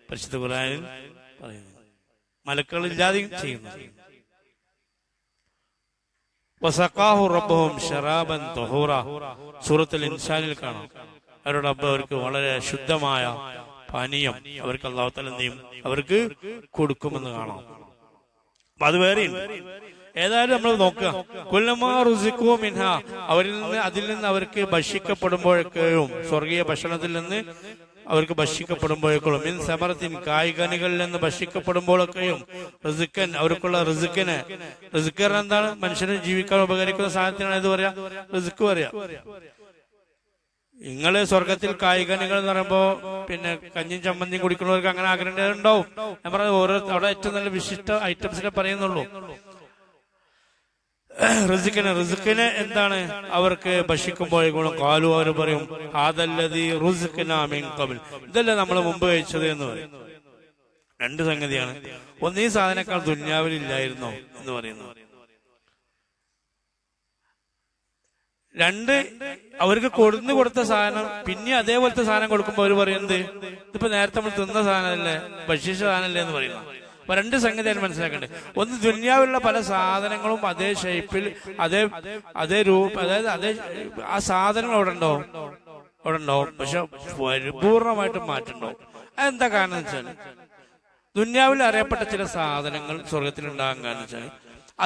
Speaker 1: പരിശുദ്ധ ഖുർആനിൽ പറയുന്നു. മലക്കൾ ഇല്ലാതെയും ചെയ്യുന്നു. വസഖാഹു റബ്ബുഹും ശറാബൻ തഹൂറ, സൂറത്തുൽ ഇൻസാനിൽ കാണാം. അവരുടെ റബ്ബ് അവർക്ക് വളരെ ശുദ്ധമായ പാനീയം അവർക്ക് അല്ലാഹു തആല എന്ത് ചെയ്യും? അവർക്ക് കൊടുക്കുമെന്ന് കാണാം. അപ്പൊ അത് വേറെ. ഏതായാലും നമ്മൾ നോക്കുക, കുല്ലമാ റുസിഖൂ മിൻഹ, അതിൽ നിന്ന് അവർക്ക് ഭക്ഷിക്കപ്പെടുമ്പോഴൊക്കെയും, സ്വർഗീയ ഭക്ഷണത്തിൽ നിന്ന് അവർക്ക് ഭക്ഷിക്കപ്പെടുമ്പോഴേക്കും, മിൻ സമറത്തിൻ, കായ്കനികളിൽ നിന്ന് ഭക്ഷിക്കപ്പെടുമ്പോഴൊക്കെയും, റിസ്കൻ, അവർക്കുള്ള റിസ്കിന്, റിസ്ക് എന്താണ്? മനുഷ്യന് ജീവിക്കാൻ ഉപകരിക്കുന്ന സാധനത്തിനാണ് ഇത് പറയാ, റിസ്ക് പറയാ. നിങ്ങള് സ്വർഗത്തിൽ കായ്കനികൾ എന്ന് പറയുമ്പോ പിന്നെ കഞ്ഞിയും ചമ്മന്തിയും കുടിക്കുന്നവർക്ക് അങ്ങനെ ആഗ്രഹം ഉണ്ടാവും. ഞാൻ പറഞ്ഞത് ഓരോ അവിടെ ഏറ്റവും നല്ല വിശിഷ്ട ഐറ്റംസിനെ പറയുന്നുള്ളൂ. റിസ്കിന് എന്താണ്? അവർക്ക് ഭക്ഷിക്കുമ്പോഴേക്കും കാലു, അവർ പറയും ഹാദല്ലദീ റുസ്ഖ്നാ മിൻ ഖബൽ, ഇതല്ലേ നമ്മൾ മുമ്പ് കഴിച്ചത് എന്ന് പറയും. രണ്ട് സംഗതിയാണ്. ഒന്ന്, ഈ സാധനക്കാൾ ദുന്യാവിൽ ഇല്ലായിരുന്നോ എന്ന് പറയുന്നു. രണ്ട്, അവർക്ക് കൊടുത്ത സാധനം പിന്നെ അതേപോലത്തെ സാധനം കൊടുക്കുമ്പോൾ അവർ പറയുന്നത് ഇതിപ്പോ നേരത്തെ നമ്മൾ തിന്ന സാധനമല്ലേ, ഭക്ഷിച്ച സാധനമല്ലേ എന്ന് പറയുന്നു. അപ്പൊ രണ്ട് സംഗതിയാണ് മനസ്സിലാക്കേണ്ടത്. ഒന്ന്, ദുനിയാവിലുള്ള പല സാധനങ്ങളും അതേ ഷേപ്പിൽ അതേ രൂപം, അതായത് അതേ ആ സാധനങ്ങൾ അവിടെ ഉണ്ടാവും, പക്ഷെ പരിപൂർണമായിട്ട് മാറ്റുണ്ടാവും. അതെന്താ കാരണം എന്ന് വെച്ചാൽ, ദുനിയാവിൽ അറിയപ്പെട്ട ചില സാധനങ്ങൾ സ്വർഗത്തിൽ ഉണ്ടാകാൻ കാരണം വെച്ചാൽ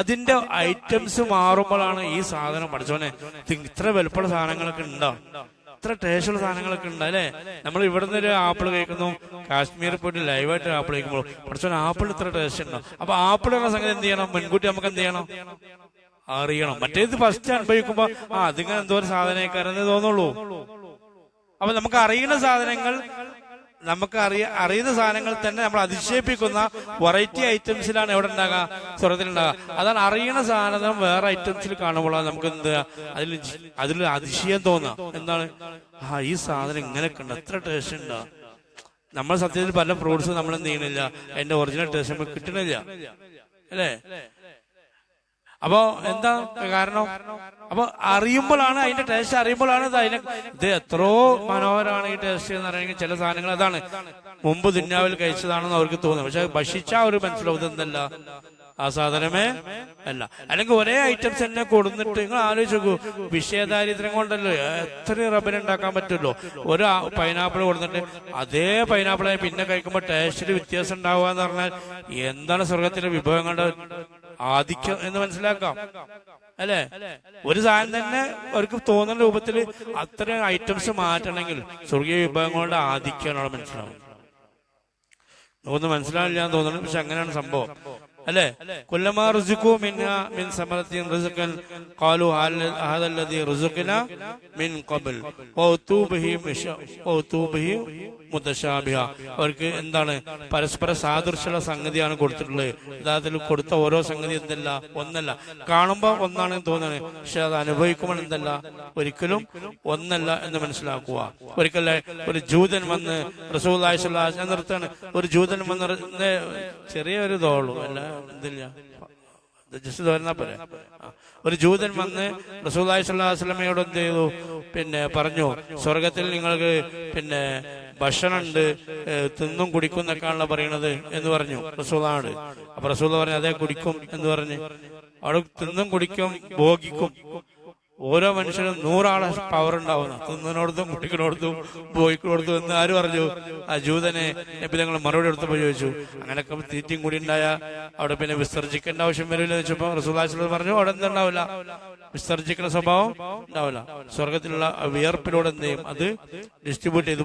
Speaker 1: അതിന്റെ ഐറ്റംസ് മാറുമ്പോഴാണ് ഈ സാധനം പഠിച്ചോനെ ഇത്ര വലുപ്പമുള്ള സാധനങ്ങളൊക്കെ ഉണ്ടാവും, ഇത്ര ടേസ്റ്റുള്ള സാധനങ്ങളൊക്കെ ഉണ്ട് അല്ലെ. നമ്മൾ ഇവിടുന്ന് ഒരു ആപ്പിൾ കഴിക്കുന്നു, കാശ്മീരിൽ പോയിട്ട് ലൈവായിട്ട് ആപ്പിൾ കഴിക്കുമ്പോൾ പഠിച്ചോനെ ആപ്പിൾ ഇത്ര ടേസ്റ്റ് ഉണ്ടാവും. അപ്പൊ ആപ്പിളുള്ള സംഗതി എന്ത് ചെയ്യണം? മുൻകൂട്ടി നമുക്ക് എന്ത് ചെയ്യണം? അറിയണം. മറ്റേത് ഫസ്റ്റ് അനുഭവിക്കുമ്പോ അതിങ്ങനെ എന്തോ ഒരു സാധനക്കാരെന്ന് തോന്നുള്ളൂ. അപ്പൊ നമുക്ക് അറിയുന്ന സാധനങ്ങൾ, അറിയുന്ന സാധനങ്ങൾ തന്നെ നമ്മൾ അതിശയിപ്പിക്കുന്ന വെറൈറ്റി ഐറ്റംസിലാണ് എവിടെ ഉണ്ടാകുക? സ്വർഗത്തിലുണ്ടാകുക. അതാണ് അറിയുന്ന സാധനം വേറെ ഐറ്റംസിൽ കാണുമ്പോഴാണ് നമുക്ക് എന്താ അതിൽ അതിശയം തോന്നുക. എന്താണ്? ഈ സാധനം ഇങ്ങനെയൊക്കെ ഉണ്ട്, എത്ര ടേസ്റ്റ് ഉണ്ടാ. നമ്മൾ സത്യത്തിൽ പല ഫ്രൂട്ട്സ് നമ്മൾ എന്ത് ചെയ്യണില്ല, അതിന്റെ ഒറിജിനൽ ടേസ്റ്റ് നമുക്ക് കിട്ടണില്ല അല്ലേ. അപ്പോ എന്താ കാരണം? അപ്പൊ അറിയുമ്പോഴാണ് അതിന്റെ ടേസ്റ്റ്, അറിയുമ്പോഴാണ് ഇത് എത്രയോ മനോഹരമാണ് ഈ ടേസ്റ്റ് എന്ന് പറയുന്നത്. ചില സാധനങ്ങൾ അതാണ് മുമ്പ് ദുനിയാവിൽ കഴിച്ചതാണെന്ന് അവർക്ക് തോന്നുന്നു, പക്ഷെ ഭക്ഷിച്ച ഒരു മനസ്സിലാവും ഇതെന്തല്ല, ആ സാധനമേ അല്ല. അല്ലെങ്കിൽ ഒരേ ഐറ്റംസ് തന്നെ കൊടുത്തിട്ട് നിങ്ങൾ ആലോചിച്ച് നോക്കൂ, വിഷയദാരിദ്ര്യം കൊണ്ടല്ലോ എത്ര റബ്ബർ ഉണ്ടാക്കാൻ പറ്റുമല്ലോ. ഒരു പൈനാപ്പിൾ കൊടുത്തിട്ട് അതേ പൈനാപ്പിളെ പിന്നെ കഴിക്കുമ്പോൾ ടേസ്റ്റിൽ വ്യത്യാസം ഉണ്ടാവുക എന്ന് പറഞ്ഞാൽ എന്താണ് സ്വർഗത്തിലെ വിഭവങ്ങളുടെ ആധിക്യം എന്ന് മനസ്സിലാക്കാം അല്ലെ. ഒരു സാധനം തന്നെ അവർക്ക് തോന്നുന്ന രൂപത്തിൽ അത്രയും ഐറ്റംസ് മാറ്റണമെങ്കിൽ സ്വർഗീയ വിഭവങ്ങളുടെ ആധിക്യമാണ് അവിടെ മനസ്സിലാവും. ഒന്ന് മനസ്സിലാവില്ല എന്ന് തോന്നുന്നു, പക്ഷെ അങ്ങനെയാണ് സംഭവം അല്ലെ. കുല്ലമാ റുസിഖു മിൻ സമറത്തിൻ റിസ്ഖൻ ഖാലു ഹാദല്ലദീ റുസിഖനാ മിൻ ഖബൽ വൗതൂബിഹി മുതശാബിഹ. അവർക്ക് എന്താണ്? പരസ്പര സാദൃശ്യമുള്ള സംഗതിയാണ് കൊടുത്തിട്ടുള്ളത്. യഥാർത്ഥത്തിൽ കൊടുത്ത ഓരോ സംഗതി എന്തല്ല, ഒന്നല്ല. കാണുമ്പോ ഒന്നാണ് തോന്നുന്നത്, പക്ഷെ അത് അനുഭവിക്കുമ്പോൾ എന്തല്ല, ഒരിക്കലും ഒന്നല്ല എന്ന് മനസ്സിലാക്കുക. ഒരിക്കലേ ഒരു ജൂതൻ വന്ന് റസൂലുള്ളാഹി സ്വല്ലല്ലാഹു അലൈഹി വസല്ലം നിർത്താണ്, ഒരു ജൂതൻ വന്ന് ചെറിയൊരു ഇതോളൂ അല്ല ഇതില്ല, ജസ്റ്റ് തോന്നാ പോലെ. ഒരു ജൂതൻ വന്ന് റസൂലുള്ളാഹി സ്വല്ലല്ലാഹു അലൈഹി വസല്ലമയോട് എന്ത് ചെയ്തു? പറഞ്ഞു, സ്വർഗത്തിൽ നിങ്ങൾക്ക് ഭക്ഷണം ഉണ്ട്, തിന്നും കുടിക്കും എന്നൊക്കെയാണല്ലോ പറയണത് എന്ന് പറഞ്ഞു റസൂലാണ്. അപ്പൊ റസൂൽ പറഞ്ഞു അതെ കുടിക്കും എന്ന് പറഞ്ഞു. അവിടെ തിന്നും കുടിക്കും ഭോഗിക്കും. ഓരോ മനുഷ്യനും 100 ആളെ പവർ ഉണ്ടാവുന്ന, തിന്നിനോടത്തും കുടിക്കണോടത്തും ഭോഗിക്കണോടത്തും എന്ന് ആര് പറഞ്ഞു? ആ ജൂതനെ നബി തങ്ങൾ മറുപടി എടുത്തപ്പോൾ ചോദിച്ചു, അങ്ങനെയൊക്കെ തീറ്റയും കൂടി ഉണ്ടായ അവിടെ പിന്നെ വിസർജിക്കേണ്ട ആവശ്യം വരില്ല എന്ന് വെച്ചപ്പോ റസൂലുള്ളാഹി സ്വല്ലല്ലാഹു അലൈഹി വസല്ലം പറഞ്ഞു അവിടെ എന്തുണ്ടാവില്ല, വിസർജിക്കുന്ന സ്വഭാവം ഉണ്ടാവില്ല. സ്വർഗത്തിലുള്ള വിയർപ്പിലൂടെ എന്ത് ചെയ്യും? അത് ഡിസ്ട്രിബ്യൂട്ട് ചെയ്ത്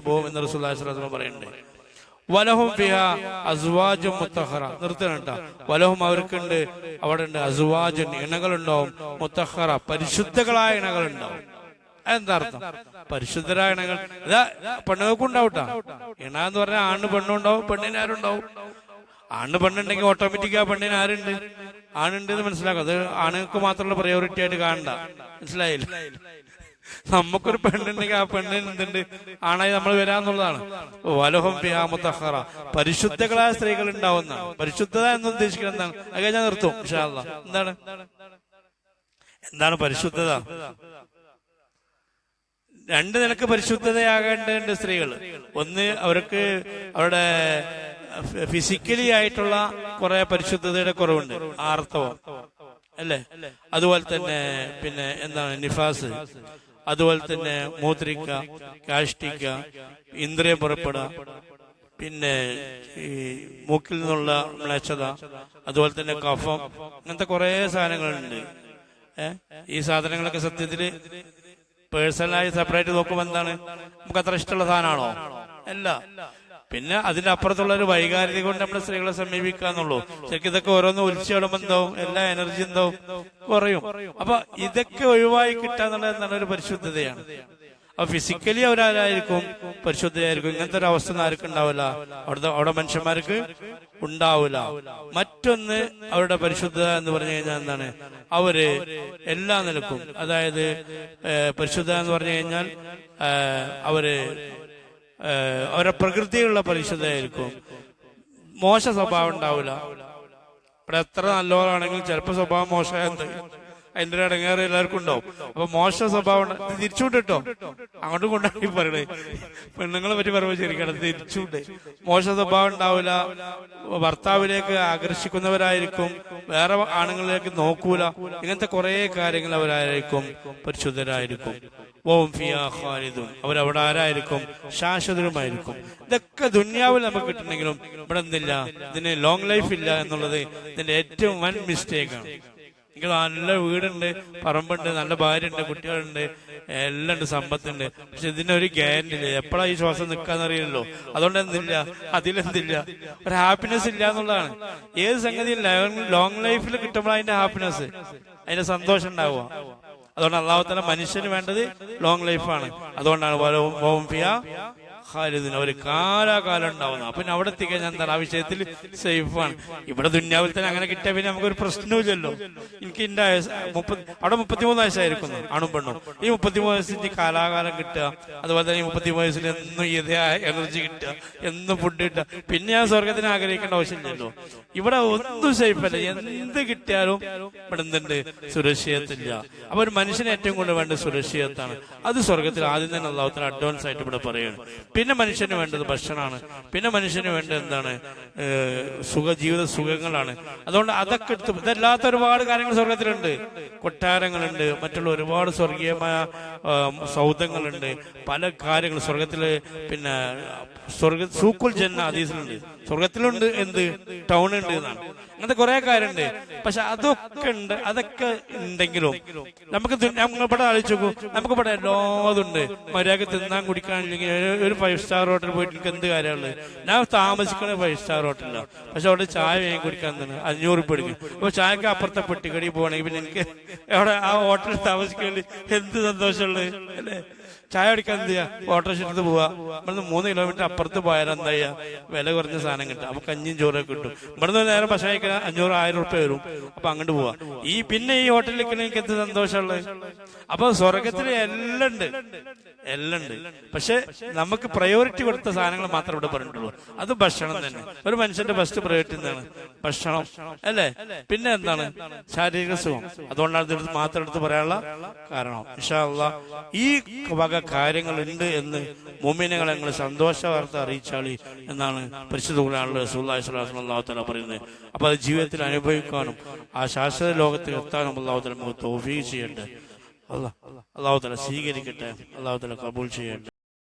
Speaker 1: പോകും എന്ന് റസൂലുള്ളാഹി സ്വല്ലല്ലാഹു അലൈഹി വസല്ലം പറയുന്നുണ്ട്. വലഹും ഫിഹാ അസ്വാജും മുത്തഹറ. നിർത്തണ. വലഹും അവർക്കുണ്ട്, അവിടെ ഉണ്ട് അസ്വാജുൻ ഇണകളുണ്ടാവും, മുത്തഹറ പരിശുദ്ധകളായ ഇണകളുണ്ടാവും. എന്താ അർത്ഥം? പരിശുദ്ധരായ ഇണകൾ ഇതാ പെണ്ണുകൾക്കും ഉണ്ടാവട്ടാ. ഇണ എന്ന് പറഞ്ഞാൽ ആണ് പെണ്ണും ഉണ്ടാവും, പെണ്ണിന് ആരുണ്ടാവും. ആണ് പെണ്ണുണ്ടെങ്കിൽ ഓട്ടോമാറ്റിക് ആ പെണ്ണിന് ആരുണ്ട്, ആണുണ്ട് എന്ന് മനസ്സിലാക്കും. അത് ആണുങ്ങൾക്ക് മാത്രമുള്ള പ്രയോറിറ്റി ആയിട്ട് കാണണ്ട, മനസ്സിലായില്ല. നമുക്കൊരു പെണ്ണുണ്ടെങ്കിൽ ആ പെണ്ണിന് എന്തുണ്ട്, ആണായി നമ്മൾ വരാന്നുള്ളതാണ്. വലഹും ഫിഹാ മുത്തഹറ പരിശുദ്ധകളായ സ്ത്രീകൾ ഉണ്ടാവുന്ന. പരിശുദ്ധത എന്ന് ഉദ്ദേശിക്കുന്നത് എന്താണ്? അത് ഞാൻ നിർത്തും ഇൻഷാ അല്ലാഹ്. എന്താണ് പരിശുദ്ധത? 2 നിലക്ക് പരിശുദ്ധതയാകേണ്ട സ്ത്രീകൾ. ഒന്ന്, അവർക്ക് അവരുടെ ഫിസിക്കലി ആയിട്ടുള്ള കുറെ പരിശുദ്ധതയുടെ കുറവുണ്ട്, ആർത്തവം അല്ലേ. അതുപോലെ തന്നെ എന്താണ് നിഫാസ്, അതുപോലെ തന്നെ മൂത്രിക്ക, കാഷ്ടിക്ക, ഇന്ദ്രിയം പുറപ്പെടുക, ഈ മൂക്കിൽ നിന്നുള്ള മ്ലേച്ഛത, അതുപോലെ തന്നെ കഫം, അങ്ങനത്തെ കുറെ സാധനങ്ങളുണ്ട്. ഈ സാധനങ്ങളൊക്കെ സത്യത്തില് പേഴ്സണലായി സെപ്പറേറ്റ് നോക്കുമ്പോൾ എന്താണ്, നമുക്ക് അത്ര ഇഷ്ടമുള്ള സാധനമാണോ? അല്ല. പിന്നെ അതിന്റെ അപ്പുറത്തുള്ള ഒരു വൈകാരിക കൊണ്ട് നമ്മുടെ സ്ത്രീകളെ സമീപിക്കാന്നുള്ളൂ. ശരിക്കും ഇതൊക്കെ ഓരോന്ന് ഒലിച്ചിടുമ്പോ എന്താവും, എല്ലാ എനർജി എന്താവും, കുറയും. അപ്പൊ ഇതൊക്കെ ഒഴിവായി കിട്ടാന്നുള്ളത് എന്താണ്? ഒരു പരിശുദ്ധതയാണ്. അപ്പൊ ഫിസിക്കലി അവരാരായിരിക്കും? പരിശുദ്ധയായിരിക്കും. ഇങ്ങനത്തെ ഒരു അവസ്ഥ ആർക്കും ഉണ്ടാവില്ല, അവിടെ മനുഷ്യന്മാർക്ക് ഉണ്ടാവില്ല. മറ്റൊന്ന്, അവരുടെ പരിശുദ്ധത എന്ന് പറഞ്ഞു കഴിഞ്ഞാൽ എന്താണ്? അവര് എല്ലാ നിലക്കും, അതായത് പരിശുദ്ധത എന്ന് പറഞ്ഞു കഴിഞ്ഞാൽ അവരുടെ പ്രകൃതിയിലുള്ള പരിശുദ്ധമായിരിക്കും. മോശ സ്വഭാവം ഉണ്ടാവില്ല. ഇവിടെ എത്ര നല്ലവരാണെങ്കിലും ചിലപ്പോൾ സ്വഭാവം മോശമായത് അതിന്റെ ഒരു ഇടങ്ങേറ് എല്ലാവർക്കും ഉണ്ടാവും. അപ്പൊ മോശം സ്വഭാവം തിരിച്ചുവിട്ടോ, അങ്ങോട്ടും കൊണ്ടായി പറയണേ. പെണ്ണുങ്ങളെ പറ്റി പറയുമ്പോൾ ശരിക്കണം, തിരിച്ചുവിട്ട് മോശം സ്വഭാവം ഉണ്ടാവില്ല, ഭർത്താവിലേക്ക് ആകർഷിക്കുന്നവരായിരിക്കും, വേറെ ആണുങ്ങളിലേക്ക് നോക്കൂല, ഇങ്ങനത്തെ കുറെ കാര്യങ്ങൾ അവരായിരിക്കും, പരിശുദ്ധരായിരിക്കും. അവരവിടെ ആരായിരിക്കും? ശാശ്വതരുമായിരിക്കും. ഇതൊക്കെ ദുന്യാവിൽ നമുക്ക് കിട്ടണമെങ്കിലും ഇവിടെ എന്തില്ല, ഇതിന് ലോങ് ലൈഫ് ഇല്ല എന്നുള്ളത് ഇതിന്റെ ഏറ്റവും വൻ മിസ്റ്റേക്കാണ്. എനിക്ക് നല്ല വീടുണ്ട്, പറമ്പുണ്ട്, നല്ല ഭാര്യ ഉണ്ട്, കുട്ടികളുണ്ട്, എല്ലാം ഉണ്ട്, സമ്പത്തുണ്ട്. പക്ഷെ ഇതിനൊരു ഗ്യാരണ്ടി ഇല്ല, എപ്പോഴാ ഈ ശ്വാസം നിൽക്കാന്നറിയില്ലല്ലോ. അതുകൊണ്ട് എന്തില്ല, അതിലെന്തില്ല, ഒരു ഹാപ്പിനെസ് ഇല്ല എന്നുള്ളതാണ്. ഏത് സംഗതി ലോങ് ലൈഫിൽ കിട്ടുമ്പോൾ അതിന്റെ ഹാപ്പിനെസ്, അതിന്റെ സന്തോഷം ഉണ്ടാവുക. അതുകൊണ്ട് അല്ലാഹു തആല മനുഷ്യന് വേണ്ടത് ലോങ് ലൈഫാണ്. അതുകൊണ്ടാണ് ഒരു കാലാകാലം ഉണ്ടാവുന്നത്. അപ്പൊ അവിടെ എത്തിക്കഴിഞ്ഞാൽ എന്താണ്, ആ വിഷയത്തിൽ സേഫാണ്. ഇവിടെ ദുന്യാവിൽ തന്നെ അങ്ങനെ കിട്ടിയ പിന്നെ നമുക്കൊരു പ്രശ്നവുമില്ലല്ലോ. എനിക്ക് എന്റെ അവിടെ 33 വയസ്സായിരിക്കുന്നു ആണും പെണ്ണും. ഈ 33 വയസ്സിന്റെ കാലാകാലം കിട്ടുക, അതുപോലെ തന്നെ ഈ 33 വയസ്സിൽ എന്നും ഇതേ എനർജി കിട്ടുക, എന്നും ഫുഡ് കിട്ടുക, പിന്നെ ഞാൻ സ്വർഗത്തിന് ആഗ്രഹിക്കേണ്ട ആവശ്യമില്ലല്ലോ. ഇവിടെ ഒന്നും സേഫല്ല, എന്ത് കിട്ടിയാലും ഇവിടെ എന്തുണ്ട്, സുരക്ഷിതത്തില്ല. അപ്പൊ ഒരു മനുഷ്യന് ഏറ്റവും കൂടുതൽ വേണ്ടത് സുരക്ഷിതത്താണ്. അത് സ്വർഗത്തിൽ ആദ്യം തന്നെ അല്ലാഹു തആല അഡ്വാൻസ് ആയിട്ട് ഇവിടെ പറയുകയാണ്. പിന്നെ മനുഷ്യന് വേണ്ടത് ഭക്ഷണമാണ്, പിന്നെ മനുഷ്യന് വേണ്ടത് എന്താണ്, ജീവിത സുഖങ്ങളാണ്. അതുകൊണ്ട് അതൊക്കെ എടുത്ത് ഇതല്ലാത്ത ഒരുപാട് കാര്യങ്ങൾ സ്വർഗത്തിലുണ്ട്. കൊട്ടാരങ്ങളുണ്ട്, മറ്റുള്ള ഒരുപാട് സ്വർഗീയമായ സൗധങ്ങളുണ്ട്, പല കാര്യങ്ങൾ സ്വർഗത്തില്. പിന്നെ സൂക്കുൽ ജന്ന ഹദീസിലുണ്ട്, സ്വർഗത്തിലുണ്ട് എന്ത്, ടൗൺ ഉണ്ട് എന്നാണ്. അങ്ങനത്തെ കുറെ കാര്യമുണ്ട്. പക്ഷെ അതൊക്കെ ഉണ്ട്, അതൊക്കെ ഉണ്ടെങ്കിലും നമുക്ക് ഇവിടെ ആലോചിച്ച് നോക്കൂ, നമുക്കിവിടെ എല്ലാതുണ്ട്. മര്യാദക്ക് തിന്നാൻ കുടിക്കാനില്ലെങ്കിൽ ഒരു 5 സ്റ്റാർ ഹോട്ടലിൽ പോയിട്ട് എനിക്ക് എന്ത് കാര്യമുള്ളത്? ഞാൻ താമസിക്കുന്ന 5 സ്റ്റാർ ഹോട്ടലിലാണ്, പക്ഷെ അവിടെ ചായ വേഗം കുടിക്കാൻ തന്നെ 500 രൂപ എടുക്കും. അപ്പൊ ചായക്ക് അപ്പുറത്തെ പെട്ടിക്കടി പോകണമെങ്കിൽ പിന്നെ എനിക്ക് അവിടെ ആ ഹോട്ടലിൽ താമസിക്കുന്നതിൽ എന്ത് സന്തോഷമുള്ളത് അല്ലേ? ചായ കുടിക്കാൻ എന്ത് ചെയ്യാ, ഓട്ടോറിക്ഷ എടുത്ത് പോവാ. ഇവിടുന്ന് 3 കിലോമീറ്റർ അപ്പുറത്ത് പോയാൽ എന്താ ചെയ്യാ, വില കുറഞ്ഞ സാധനം കിട്ടും. അപ്പൊ കഞ്ഞിയും ചോറൊക്കെ കിട്ടും. ഇവിടുന്ന് നേരം ഭക്ഷണം കഴിക്കാൻ 500-1000 രൂപ വരും. അപ്പൊ അങ്ങോട്ട് പോവാ. പിന്നെ ഈ ഹോട്ടലിൽ എനിക്ക് എന്ത് സന്തോഷമുള്ളത്? അപ്പൊ സ്വർഗത്തില് എല്ലാം ഉണ്ട്, എല്ലാം ഉണ്ട്. പക്ഷെ നമുക്ക് പ്രയോറിറ്റി കൊടുത്ത സാധനങ്ങൾ മാത്രം ഇവിടെ പറഞ്ഞിട്ടുള്ളൂ. അത് ഭക്ഷണം തന്നെ. ഒരു മനുഷ്യന്റെ ഫസ്റ്റ് പ്രയോറിറ്റി എന്താണ്? ഭക്ഷണം അല്ലേ? പിന്നെ എന്താണ്? ശാരീരിക സുഖം. അതുകൊണ്ടാണ് ഇത് മാത്രം എടുത്ത് പറയാനുള്ള കാരണം. ഇൻഷാ അല്ലാഹ് ഈ വക കാര്യങ്ങളുണ്ട് എന്ന് മുഅ്മിനീങ്ങളെ നിങ്ങൾ സന്തോഷ വാർത്ത അറിയിച്ചാളി എന്നാണ് പരിശുദ്ധ ഖുർആനിൽ റസൂലുള്ളാഹി സ്വല്ലല്ലാഹു അലൈഹി വസല്ലം പറയുന്നത്. അപ്പൊ അത് ജീവിതത്തിൽ അനുഭവിക്കാനും ആ ശാശ്വത ലോകത്തിൽ എത്താനും അല്ലാഹു തആല നമുക്ക് തൗഫീഖ് ചെയ്യട്ടെ. അല്ലാഹു തആല സ്വീകരിക്കട്ടെ, അല്ലാഹു തആല കബൂൽ ചെയ്യട്ടെ.